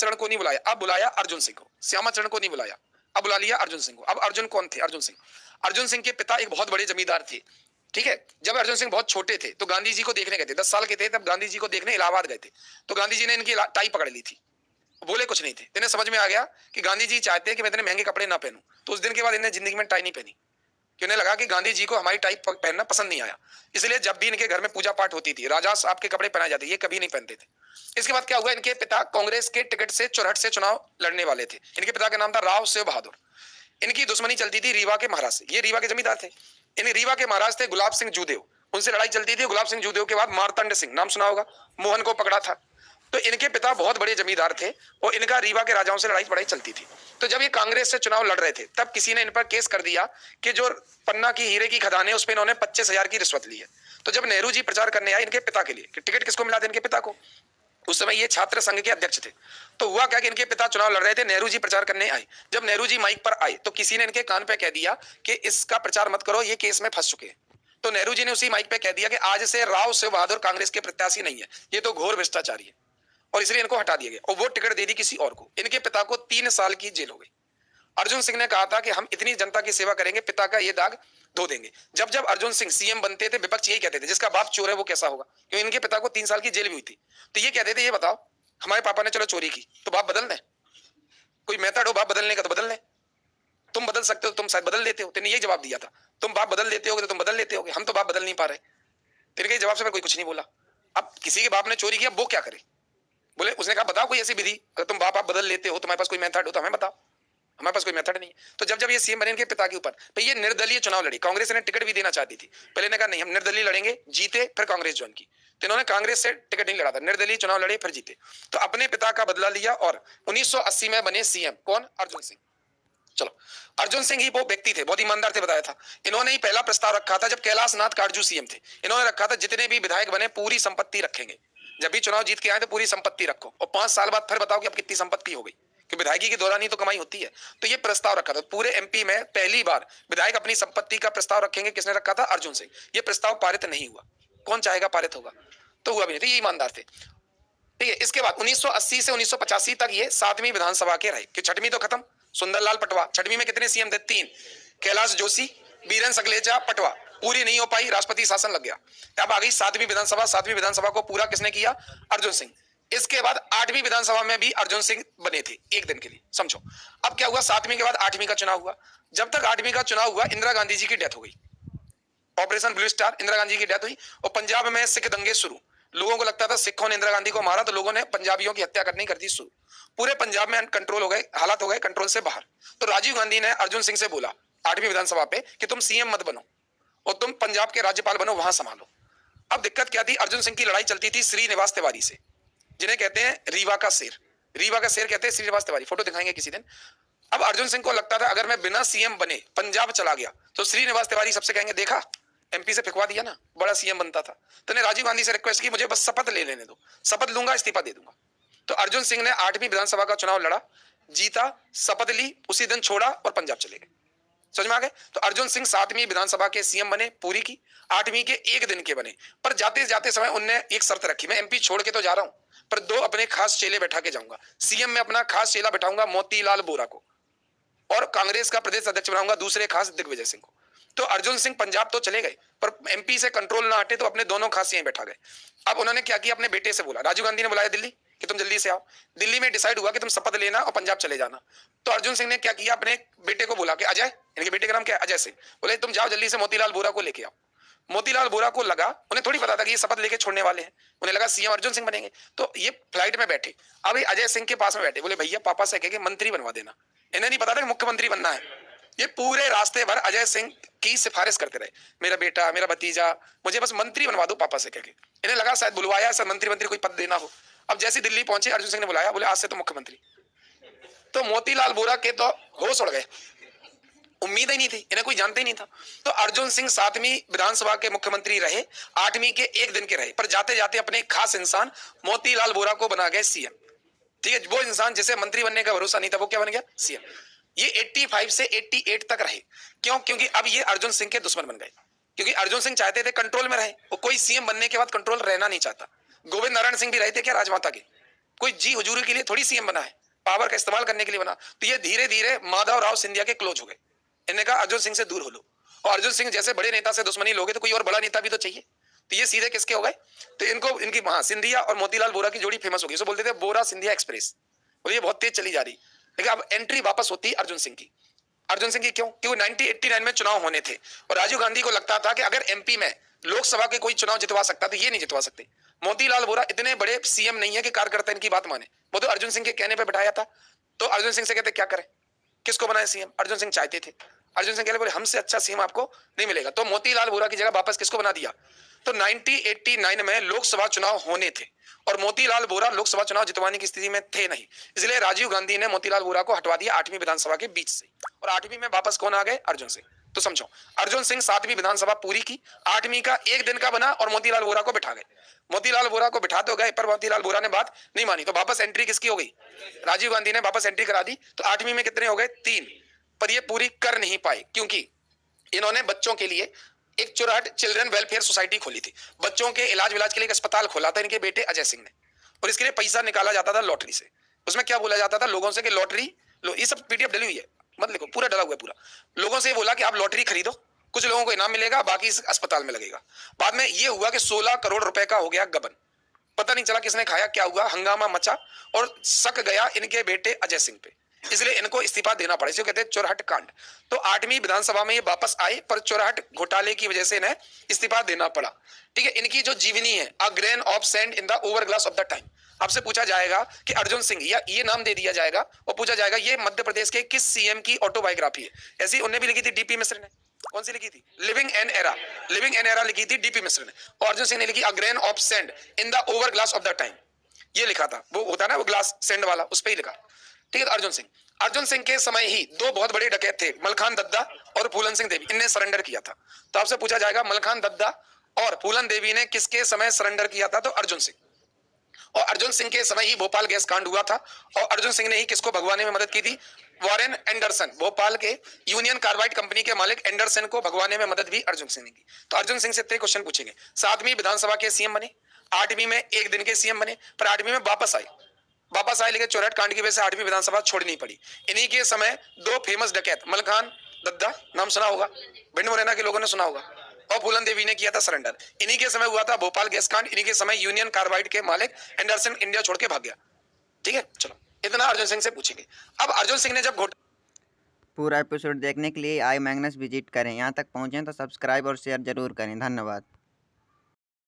श्यामाचरण को नहीं बुलाया, अब बुलाया अर्जुन सिंह को। श्यामाचरण को नहीं बुलाया, अब बुला लिया अर्जुन सिंह को। अब अर्जुन कौन थे? अर्जुन सिंह, अर्जुन सिंह के पिता एक बहुत बड़े जमींदार थे, ठीक है। जब अर्जुन सिंह बहुत छोटे थे तो गांधी जी को देखने गए थे, 10 साल के थे तब गांधी जी को देखने इलाहाबाद गए थे। तो गांधी जी ने इनकी टाई पकड़ ली थी, बोले कुछ नहीं थे। इन्हें समझ में आ गया कि गांधी जी चाहते हैं कि मैं इतने महंगे कपड़े ना पहनूं। तो उस दिन के बाद इन्हें जिंदगी में टाई नहीं पहनी, कि उन्हें लगा कि गांधी जी को हमारी टाई पहनना पसंद नहीं आया। इसलिए जब भी इनके घर में पूजा पाठ होती थी, राजा साहब के कपड़े पहनाए जाते, ये कभी नहीं पहनते थे। इसके बाद क्या हुआ, इनके पिता कांग्रेस के टिकट से चुरहट से चुनाव लड़ने वाले थे। इनके पिता का नाम था राव सेव बहादुर। इनकी दुश्मनी चलती थी रीवा के महाराज से। ये रीवा के जमींदार थे। इन रीवा के महाराज थे गुलाब सिंह जूदेव, उनसे लड़ाई चलती थी। गुलाब सिंह जूदेव के बाद मारतंड सिंह, नाम सुना होगा, मोहन को पकड़ा था। तो इनके पिता बहुत बड़े जमींदार थे और इनका रीवा के राजाओं से लड़ाई पड़ाई चलती थी। तो जब ये कांग्रेस से चुनाव लड़ रहे थे तब किसी ने इन पर केस कर दिया कि जो पन्ना की हीरे की खदान है उस पर इन्होंने 25,000 की रिश्वत ली है। तो जब नेहरू जी प्रचार करने आए इनके पिता के लिए कि टिकट किसको मिला था, इनके पिता को, उस समय ये छात्र संघ के अध्यक्ष थे। तो हुआ क्या कि इनके पिता चुनाव लड़ रहे थे, नेहरू जी प्रचार करने आए। जब नेहरू जी माइक पर आए तो किसी ने इनके कान पे कह दिया कि इसका प्रचार मत करो, ये केस में फंस चुके हैं। तो नेहरू जी ने उसी माइक पे कह दिया कि आज से राव सेव बहादुर कांग्रेस के प्रत्याशी नहीं है, ये तो घोर भ्रष्टाचारी है, और इसलिए इनको हटा दिया गया और वो टिकट दे दी किसी और को। इनके पिता को 3 साल की जेल हो गई। अर्जुन सिंह ने कहा था कि हम इतनी जनता की सेवा करेंगे, पिता का ये दाग धो देंगे। जब जब अर्जुन सिंह सीएम बनते थे विपक्ष यही कहते थे जिसका बाप चोर है वो कैसा होगा, क्योंकि इनके पिता को 3 साल की जेल भी हुई थी। तो ये कहते थे ये बताओ हमारे पापा ने चलो चोरी की तो बाप बदल दें, कोई मेथड हो बाप बदलने का तो बदल लें, तुम बदल सकते हो तुम शायद बदल लेते हो। तेने ये जवाब दिया था, तुम बाप बदल लेते हो तो तुम बदल लेते हो, हम तो बाप बदल नहीं पा रहे। तेरे के जवाब से कोई कुछ नहीं बोला। अब किसी के बाप ने चोरी किया वो क्या करे, बोले उसने कहा बताओ कोई ऐसी विधि, अगर तुम बाप आप बदल लेते हो तुम्हारे पास कोई मेथड हो तो हमें बताओ, हमारे पास कोई मेथड नहीं है। तो जब जब ये सीएम बने इनके पिता के ऊपर तो ये निर्दलीय चुनाव लड़ी। कांग्रेस ने टिकट भी देना चाहती थी, पहले ने कहा नहीं हम निर्दलीय लड़ेंगे, जीते फिर कांग्रेस ज्वाइन की। तो इन्होंने कांग्रेस से टिकट नहीं लड़ा था, निर्दलीय चुनाव लड़े फिर जीते। तो अपने पिता का बदला लिया और 1980 में बने सीएम। कौन? अर्जुन सिंह। चलो अर्जुन सिंह ही वो व्यक्ति थे, बहुत ईमानदार थे, बताया था। इन्होंने ही पहला प्रस्ताव रखा था जब कैलाश नाथ काटजू सीएम थे। इन्होंने रखा था जितने भी विधायक बने पूरी संपत्ति रखेंगे, जब भी चुनाव जीत के आए तो पूरी संपत्ति रखो और 5 साल बाद फिर बताओ कि अब कितनी संपत्ति हो गई, कि विधायकी के दौरान ही तो कमाई होती है। तो ये प्रस्ताव रखा था। पूरे एमपी में पहली बार विधायक अपनी संपत्ति का प्रस्ताव रखेंगे, किसने रखा था? अर्जुन सिंह। ये प्रस्ताव पारित नहीं हुआ, कौन चाहेगा पारित होगा, तो हुआ भी नहीं। तो ये ईमानदार थे, ठीक है। इसके बाद 1980 से 1985 तक ये 7वीं विधानसभा के रहे, कि 6वीं तो खत्म, सुंदरलाल पटवा। 6वीं में कितने सीएम थे? 3, कैलाश जोशी, बीरेन सकलेचा, पटवा। पूरी नहीं हो पाई, राष्ट्रपति शासन लग गया। अब आ गई 7वीं विधानसभा। 7वीं विधानसभा को पूरा किसने किया? अर्जुन सिंह। इसके बाद 8वीं विधानसभा में भी अर्जुन सिंह बने थे एक दिन के लिए, समझो। अब क्या हुआ, 7वीं के बाद 8वीं का चुनाव हुआ। जब तक 8वीं का चुनाव हुआ इंदिरा गांधी जी की डेथ हो गई, operation blue star, Indira Gandhi की डेथ हुई। और पंजाब में सिख दंगे शुरू। लोगों को लगता था सिखों ने इंदिरा गांधी को मारा तो लोगों ने पंजाबियों की हत्या करनी कर दी शुरू। पूरे पंजाब में कंट्रोल हो गए, हालात हो गए कंट्रोल से बाहर। तो राजीव गांधी ने अर्जुन सिंह से बोला 8वीं विधानसभा पे कि तुम सीएम मत बनो और तुम पंजाब के राज्यपाल बनो, वहां संभालो। अब दिक्कत क्या थी, अर्जुन सिंह की लड़ाई चलती थी श्रीनिवास तिवारी से, जिन्हें कहते हैं रीवा का शेर। रीवा का शेर कहते हैं श्रीनिवास तिवारी, फोटो दिखाएंगे किसी दिन। अब अर्जुन सिंह को लगता था अगर मैं बिना सीएम बने पंजाब चला गया तो श्रीनिवास तिवारी सबसे कहेंगे देखा एमपी से फेंकवा दिया ना, बड़ा सीएम बनता था। तो ने राजीव गांधी से रिक्वेस्ट की मुझे बस शपथ ले लेने दो, शपथ लूंगा इस्तीफा दे दूंगा। तो अर्जुन सिंह ने 8वीं विधानसभा का चुनाव लड़ा, जीता, शपथ ली, उसी दिन छोड़ा और पंजाब चले गए। समझ में आ गए? तो अर्जुन सिंह 7वीं विधानसभा के सीएम बने, पूरी की। 8वीं के एक दिन के बने, पर जाते जाते समय उनने एक शर्त रखी, मैं एमपी छोड़ के तो जा रहा हूं पर 2 अपने खास चेले बैठा के जाऊंगा। सीएम में अपना खास चेला बैठाऊंगा मोतीलाल बोरा को, और कांग्रेस का प्रदेश अध्यक्ष बनाऊंगा दूसरे खास दिग्विजय सिंह को। तो अर्जुन सिंह पंजाब तो चले गए पर एमपी से कंट्रोल ना हटे तो अपने दोनों खास यहीं बैठा गए। अब उन्होंने क्या किया, अपने बेटे से बोला, राजीव गांधी ने बुलाया दिल्ली कि तुम जल्दी से आओ। दिल्ली में डिसाइड हुआ कि तुम शपथ लेना और पंजाब चले जाना। तो अर्जुन सिंह ने क्या किया, अपने बेटे को बोला कि अजय, इनके बेटे का नाम क्या है? अजय सिंह। बोले तुम जाओ जल्दी से मोतीलाल बोरा को लेके आओ। मोतीलाल बोरा को लगा, उन्हें थोड़ी पता था कि ये शपथ लेके छोड़ने वाले हैं, उन्हें लगा सीएम अर्जुन सिंह बनेंगे। तो ये फ्लाइट में बैठे, अब अजय सिंह के पास में बैठे, बोले भैया पापा से कह के मंत्री बनवा देना। इन्हें नहीं पता था कि मुख्यमंत्री बनना है। ये पूरे रास्ते भर अजय सिंह की सिफारिश करते रहे, मेरा बेटा, मेरा भतीजा, मुझे बस मंत्री बनवा दो पापा से कह के। इन्हें लगा शायद बुलवाया सर, मंत्री कोई पद देना हो। अब जैसे दिल्ली पहुंचे अर्जुन सिंह ने बुलाया, बोले आज से तो मुख्यमंत्री। तो मोतीलाल बोरा के तो होश उड़ गए, उम्मीद ही नहीं थी, इन्हें कोई जानते ही नहीं था। तो अर्जुन सिंह 7वीं विधानसभा के मुख्यमंत्री रहे, 8वीं के एक दिन के रहे, पर जाते जाते अपने खास इंसान मोतीलाल बोरा को बना गए सीएम। ठीक है, वो इंसान जिसे मंत्री बनने का भरोसा नहीं था वो क्या बन गया? सीएम। ये 85 से 88 तक रहे। क्यों? क्योंकि अब ये अर्जुन सिंह के दुश्मन बन गए, क्योंकि अर्जुन सिंह चाहते थे कंट्रोल में रहे, वो कोई सीएम बनने के बाद कंट्रोल रहना नहीं चाहता। गोविंद नारायण सिंह भी रहे थे क्या राजमाता के? कोई जी हुजूरी के लिए थोड़ी सीएम बना है, पावर का इस्तेमाल करने के लिए बना। तो ये धीरे धीरे माधवराव सिंधिया के क्लोज हो गए। इन्होंने कहा अर्जुन सिंह से दूर हो लो, और अर्जुन सिंह जैसे बड़े नेता से दुश्मनी लोगे तो कोई और बड़ा नेता भी तो चाहिए। तो ये सीधे किसके हो गए, तो इनको इनकी सिंधिया और मोतीलाल वोरा की जोड़ी फेमस हो गई। सो बोलते थे वोरा सिंधिया एक्सप्रेस, और ये बहुत तेज चली जा रही। लेकिन अब एंट्री वापस होती है अर्जुन सिंह की। अर्जुन सिंह की क्यों, क्योंकि 1989 में चुनाव होने थे और राजीव गांधी को लगता था कि अगर एमपी में लोकसभा के कोई चुनाव जितवा सकता तो ये नहीं जितवा सकते। मोतीलाल वोरा इतने बड़े सीएम नहीं है कि कार्यकर्ता इनकी बात माने, वो तो अर्जुन सिंह के कहने पे बिठाया था। तो अर्जुन सिंह से कहते क्या करें, किसको बनाए सीएम, अर्जुन सिंह चाहते थे। अर्जुन सिंह कहले बोले हमसे अच्छा सीएम आपको नहीं मिलेगा, तो मोतीलाल वोरा की जगह वापस किसको बना दिया। तो 1989 में लोकसभा चुनाव होने थे और मोतीलाल वोरा लोकसभा चुनाव जितवाने की स्थिति में थे नहीं, इसलिए राजीव गांधी ने मोतीलाल वोरा को हटवा दिया 8वीं विधानसभा के बीच से, और 8वीं में वापस कौन आ गए, अर्जुन सिंह। तो समझो, अर्जुन सिंह 7वीं विधानसभा पूरी की, 8वीं का एक दिन का बना और मोतीलाल वोरा को बिठा गए। मोतीलाल वोरा को बिठा तो गए, पर मोतीलाल वोरा ने बात नहीं मानी, तो वापस एंट्री किसकी हो गई, राजीव गांधी ने वापस एंट्री करा दी। तो 8वीं में कितने हो गए, 3, पर ये पूरी कर नहीं पाए क्योंकि इन्होंने बच्चों के लिए एक चुराहट चिल्ड्रन वेलफेयर सोसाइटी खोली थी, बच्चों के इलाज विलाज के लिए एक अस्पताल खोला था इनके बेटे अजय सिंह ने, और इसके लिए पैसा निकाला जाता था लॉटरी से। उसमें क्या बोला जाता था लोगों से कि लॉटरी लो, ये सब पीडीएफ डली हुई है, मत लिखो, पूरा डला हुआ है पूरा। लोगों से बोला कि आप लॉटरी खरीदो, कुछ लोगों को इनाम मिलेगा, बाकी इस अस्पताल में लगेगा। बाद में ये हुआ कि 16 करोड़ रुपए का हो गया गबन, पता नहीं चला किसने खाया, क्या हुआ, हंगामा मचा और शक गया इनके बेटे अजय सिंह पे, इसलिए इनको इस्तीफा देना पड़ा। इसे कहते हैं चोरहट कांड। तो 8वीं विधानसभा में ये वापस आए, पर चोरहट घोटाले की वजह से इन्हें इस्तीफा देना पड़ा। ठीक है, इनकी जो जीवनी है a grain of sand in the over glass of the time, आपसे पूछा जाएगा कि अर्जुन सिंह, या ये नाम दे दिया जाएगा और पूछा जाएगा ये मध्य प्रदेश के किस सीएम की ऑटोबायोग्राफी है। ऐसी उन्हें भी लिखी थी डीपी मिश्र ने, कौन सी लिखी थी, living an era, living an era लिखी थी डीपी मिश्र ने, और अर्जुन सिंह ने लिखी a grain of sand in the over glass of the time, ये लिखा था, वो होता है ना वो ग्लास सैंड वाला, उस पर ही लिखा। ठीक है, अर्जुन सिंह के समय ही 2 बहुत बड़े डकैत थे, मलखान दद्दा और फूलन सिंह देवी, इनने सरेंडर किया था। तो आपसे पूछा जाएगा मलखान दद्दा और फूलन देवी ने किसके समय सरेंडर किया था, तो अर्जुन सिंह। और अर्जुन सिंह के समय ही भोपाल गैस कांड हुआ था, और अर्जुन सिंह ने ही किसको भगवाने में मदद की थी, वॉरेन एंडरसन, भोपाल के यूनियन कार्बाइड कंपनी के मालिक एंडरसन को भगवाने में मदद भी अर्जुन सिंह ने की। तो अर्जुन सिंह से इतने क्वेश्चन पूछेंगे। 7वीं विधानसभा के सीएम बने, 8वीं में एक दिन के सीएम बने, पर 8वीं में वापस आए, लेकिन चोरहट कांड की वजह से 8वीं विधानसभा छोड़नी पड़ी। इन्हीं के समय 2 फेमस डकैत, मलखान दद्दा नाम सुना होगा, भिंड मुरैना के लोगों ने सुना होगा, और फूलन देवी ने किया था सरेंडर। इन्हीं के समय हुआ था भोपाल गैस कांड, इन्हीं के समय यूनियन कार्बाइड के मालिक एंडरसन इंडिया छोड़ के भाग गया। ठीक है, चलो इतना अर्जुन सिंह से पूछेंगे। अब अर्जुन सिंह ने जब पूरा एपिसोड देखने के लिए आई मैग्नस विजिट करें। यहाँ तक पहुँचें तो सब्सक्राइब और शेयर जरूर करें। धन्यवाद।